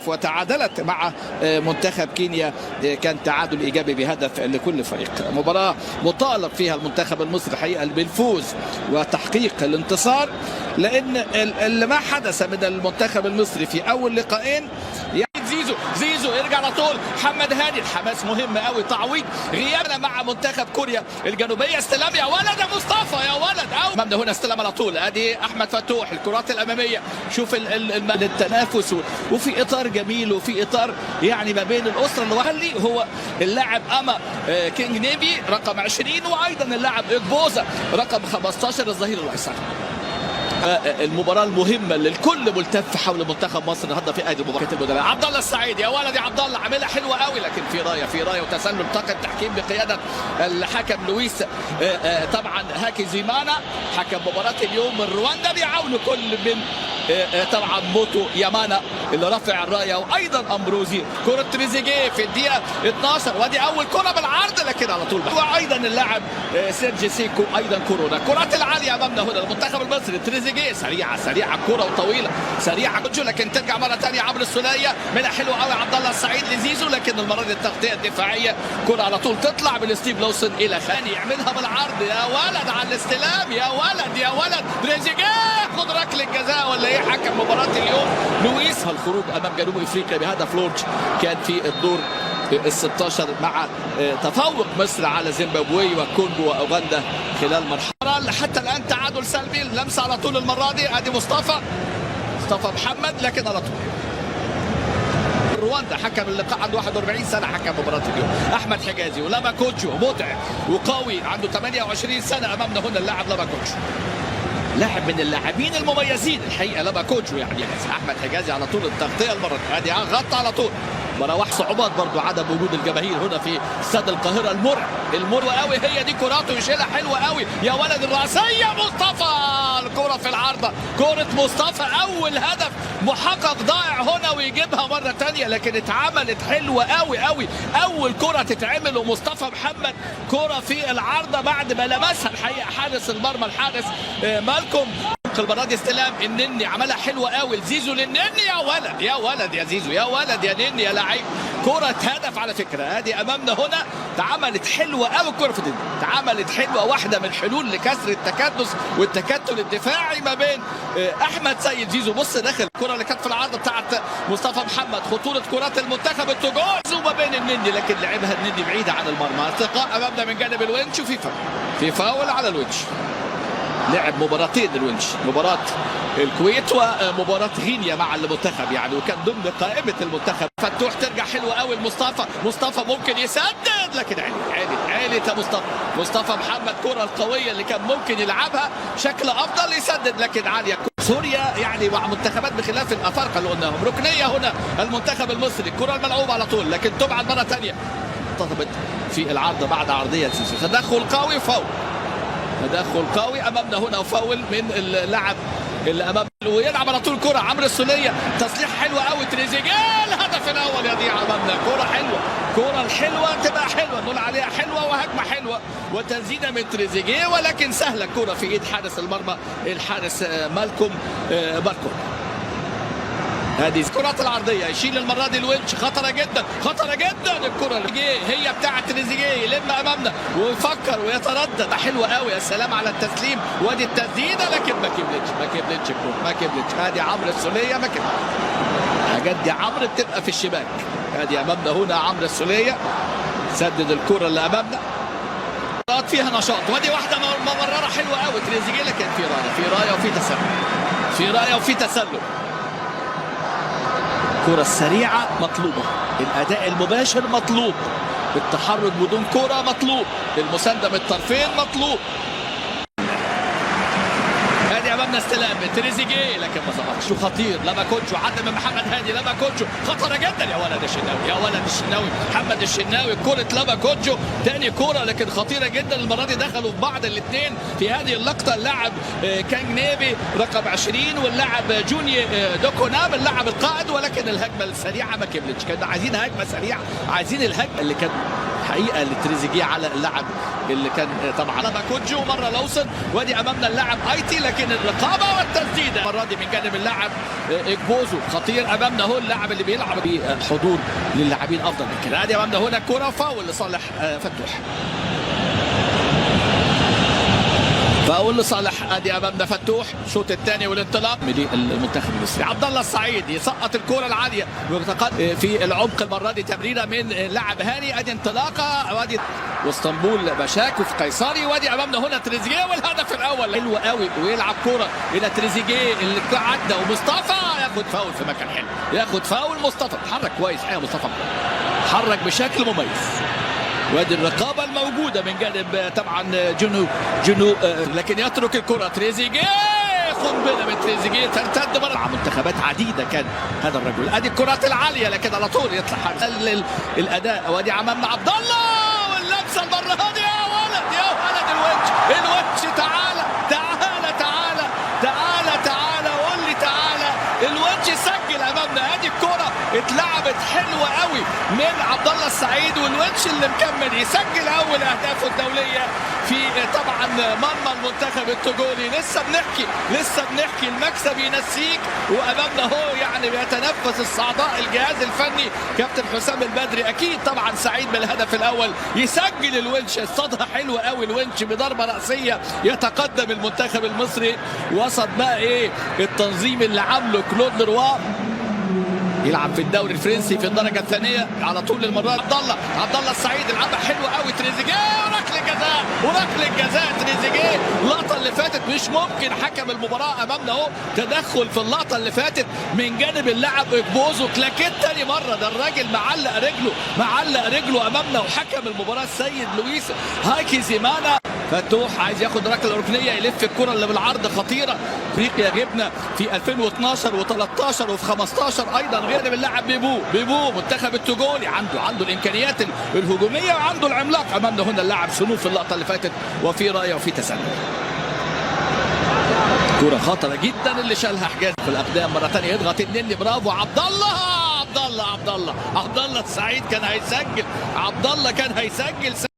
اهداف وتعادلت مع منتخب كينيا، كان تعادل ايجابي بهدف لكل فريق. مباراه مطالب فيها المنتخب المصري الحقيقه بالفوز وتحقيق الانتصار، لان اللي ما حدث من المنتخب المصري في اول لقاءين. زيزو يرجع على طول، محمد هاني الحماس مهم قوي، تعويض غيابنا مع منتخب كوريا الجنوبيه. استلام يا ولد يا مصطفى يا ولد، امامنا هنا استلام على طول، ادي احمد فتوح الكرات الاماميه. شوف التنافس وفي اطار جميل وفي اطار يعني ما بين الاسره اللي وخلي هو اللاعب اما كينج نيفي رقم 20 وايضا اللاعب اجبوزا رقم 15 الظهير الايسر. المباراه المهمه اللي الكل ملتف حول منتخب مصر النهارده في ادي مباراه المدرب عبد الله السعيد. يا ولد يا عبد الله، عاملها حلوه قوي، لكن في رايه وتسلل طاقم تحكيم بقياده الحكم لويس طبعا هاكي زيمانا حكم مباراه اليوم من رواندا، بيعاونوا كل من طبعا موتو يامانا اللي رفع الرايه، وايضا امبروزي. كره تريزيجيه في الدقيقه 12 وادي اول كره بالعرض، لكن على طول وايضا اللاعب سيرجي سيكو ايضا كورونا. الكرات العاليه امامنا هنا المنتخب المصري، تريزيجيه سريعه كره وطويله سريعه، لكن ترجع مره ثانيه عمرو السوليه منها حلوه قوي عبد الله السعيد لزيزو، لكن المره دي التغطيه الدفاعيه، كره على طول تطلع من ستيف لوسن الى خاني يعملها بالعرض. يا ولد على الاستلام، يا ولد تريزيجيه خد ركله جزاء ولا ايه؟ حكم مباراه اليوم لويس. الخروج امام جنوب افريقيا بهدف لورج كان في الدور ال 16 مع تفوق مصر على زيمبابوي وكونغو واوغندا خلال مرحله. حتى الان تعادل سلبي، لمسه على طول المره دي، ادي مصطفى محمد، لكن على طول رواندا حكم اللقاء عنده 41 سنه، حكم مباراه اليوم احمد حجازي. ولما كوتشو متعب وقوي عنده 28 سنه امامنا هنا اللاعب لما كوتشو، لاعب من اللاعبين المميزين الحقيقه لما كوتشو يعني احمد حجازي على طول التغطيه المره دي، ادي غطى على طول. مراوح صعوبات برضو عدم وجود الجماهير هنا في استاد القاهره المرعب قوي. هي دي كراته يشيلها حلوه قوي، يا ولد الراسيه مصطفى، الكره في العارضه، كره مصطفى اول هدف محقق ضائع هنا ويجيبها مره ثانيه، لكن اتعملت حلوه قوي اول كره تتعمل ومصطفى محمد كره في العارضه بعد ما لمسها الحقيقه حارس المرمى الحارس مالكم. المره دي استلام النني عملها حلوه قوي لزيزو للنني، يا ولد يا زيزو، يا ولد يا نني يا لعيب، كره هدف على فكره. ادي امامنا هنا اتعملت حلوه قوي الكره في النني، اتعملت حلوه، واحده من حلول لكسر التكدس والتكتل الدفاعي ما بين احمد سيد زيزو. بص داخل الكره اللي كانت في العارضه بتاعت مصطفى محمد، خطوره كرات المنتخب التجوز وما بين النني، لكن لعبها النني بعيده عن المرمى. ارتقاء امامنا من جانب الونش وفي فاول على الونش. لعب مباراتين الونش، مباراة الكويت ومباراة غينيا مع المنتخب يعني، وكان ضمن قائمة المنتخب. فتوح ترجع حلوة قوي مصطفى ممكن يسدد، لكن عالت مصطفى محمد كرة القوية اللي كان ممكن يلعبها بشكل أفضل يسدد، لكن عالية. سوريا يعني مع منتخبات بخلاف الأفارقة اللي قلناهم. ركنية هنا المنتخب المصري، الكرة الملعوبة على طول، لكن تبعد مرة ثانية، ارتطمت في العارضة بعد عرضية سيسي. تدخل قوي فاول، تدخل قوي امامنا هنا وفاول من اللاعب اللي امام، ويلعب على طول كره عمرو السوليه، تصليح حلوه قوي تريزيجيه، الهدف الاول يضيع امامنا. كره حلوه، كره الحلوه تبقى حلوه نقول عليها حلوه، وهجمه حلوه وتسديده من تريزيجيه، ولكن سهله الكره في ايد حارس المرمى الحارس مالكم باركو. هذه الكرات العرضيه يشيل المره دي الونش، خطره جدا الكره اللي هي بتاعه تريزيجيه، يلم امامنا ويفكر ويتردد، حلوه قوي، يا سلام على التسليم وادي التسديده، لكن ما كملتش الكره، ما كملتش. ادي عمرو السوليه ما كملتش، الحاجات دي عمرو بتبقى في الشباك. ادي امامنا هنا عمرو السوليه سدد الكره اللي امامنا، فيها نشاط، وادي واحده ممرره حلوه قوي تريزيجيه، لكن في رايه وفي تسلل. الكرة السريعة مطلوبة، الأداء المباشر مطلوب، التحرك بدون كرة مطلوب، المساندة من الطرفين مطلوب. هادي أمامنا استلام تريزيجيه، لكن ما ظبطش، خطير لما كوتشو عدى من محمد هادي، لما كوتشو خطرة جدا، يا ولد الشناوي محمد الشناوي، كرة لما كوتشو تاني كرة لكن خطيرة جدا. المرة دي دخلوا في بعض الاثنين في هذه اللقطة، اللاعب كانج نيفي رقم 20 واللاعب جوني دوكونام اللاعب القائد، ولكن الهجمة السريعة ما كملتش. كانوا عايزين هجمة سريعة، عايزين الهجمة اللي كانت حقيقه لتريزيجيه على اللاعب اللي كان طبعا باكوجو مره لوسن. وادي امامنا اللاعب ايتي، لكن الرقابه والتسديده المره دي من جانب اللاعب اجبوزو خطير. امامنا هو اللاعب اللي بيلعب بحضور للاعبين افضل من كده. ادي امامنا هنا كره فاول لصالح فتوح، فاول لصالح. ادي امامنا فتوح الشوط الثاني والانطلاق من المنتخب المصري. عبد الله السعيد يسقط الكره العاليه في العمق المره دي، تمريره من لاعب هاني. ادي انطلاقه، وادي واسطنبول بشاك وفي قيصري. وادي امامنا هنا تريزيجيه والهدف الاول حلو قوي، ويلعب كره الى تريزيجيه اللي عدى ومصطفى ياخد فاول في مكان حلو، ياخد فاول. مصطفى اتحرك كويس حقيقه، مصطفى اتحرك بشكل مميز. وادي الرقابه الموجوده من جانب طبعا جنو لكن يترك الكره تريزيجيه. قنبله من تريزيجيه ترتد مع منتخبات عديده كان هذا الرجل. ادي الكرات العاليه لكن على طول يطلع الاداء. وادي امامنا عبد الله واللمسه المره هذه. يا ولد يا ولد الوجه تعالى تعالى تعالى تعالى تعالى قول لي تعالى. الوجه سجل امامنا. ادي الكره اتلعبت حلوه قوي من عبد الله السعيد، والونش اللي مكمل يسجل اول اهدافه الدوليه في طبعا مرمى المنتخب التوجولي. لسه بنحكي المكسب ينسيك، وامامنا هو يعني بيتنفس الصعداء الجهاز الفني كابتن حسام البدري. اكيد طبعا سعيد بالهدف الاول، يسجل الونش. اصطادها حلوه قوي الونش بضربه راسيه، يتقدم المنتخب المصري. وسط بقى ايه التنظيم اللي عامله كلود لروا، يلعب في الدوري الفرنسي في الدرجه الثانيه على طول المره. عبد الله السعيد لعبها حلوه قوي تريزيجيه، وركله الجزاء تريزيجيه. اللقطه اللي فاتت مش ممكن حكم المباراه امامنا اهو تدخل في اللقطه اللي فاتت من جانب اللاعب اجبوزو. كلاكيت تاني مره، ده الراجل معلق رجله امامنا، وحكم المباراه السيد لويس هايكي زيمانا. فتوح عايز ياخد ركله يلف الكره اللي بالعرض خطيره. افريقيا جبنا في 2012 و13 وفي 15 ايضا غير اللاعب بيبو منتخب التوجولي. عنده الامكانيات الهجوميه وعنده العملاق. امامنا هنا اللاعب سنوف في اللقطه اللي فاتت، وفي رايه وفي تسلل. كره خطره جدا اللي شالها حجاز في الاقدام مره ثانيه. يضغط النني، برافو عبد الله السعيد كان هيسجل.